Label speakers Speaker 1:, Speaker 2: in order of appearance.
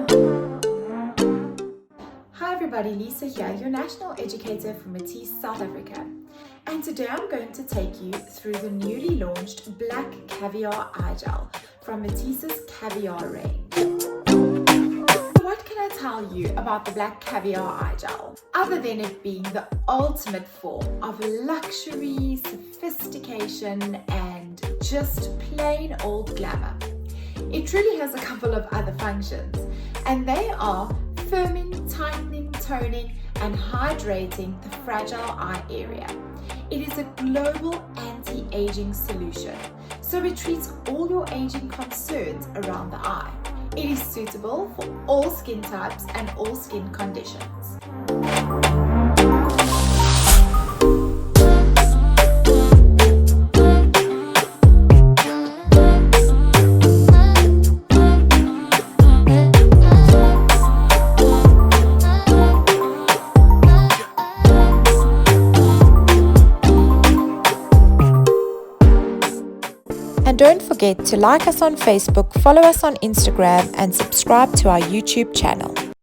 Speaker 1: Hi everybody, Lisa here, your national educator from MATIS, South Africa. And today I'm going to take you through the newly launched Black Caviar Eye Gel from MATIS's Caviar range. What can I tell you about the Black Caviar Eye Gel, other than it being the ultimate form of luxury, sophistication, and just plain old glamour? It truly has a couple of other functions, and they are firming, tightening, toning, and hydrating the fragile eye area. It is a global anti-aging solution, so it treats all your aging concerns around the eye. It is suitable for all skin types and all skin conditions. And don't forget to like us on Facebook, follow us on Instagram, and subscribe to our YouTube channel.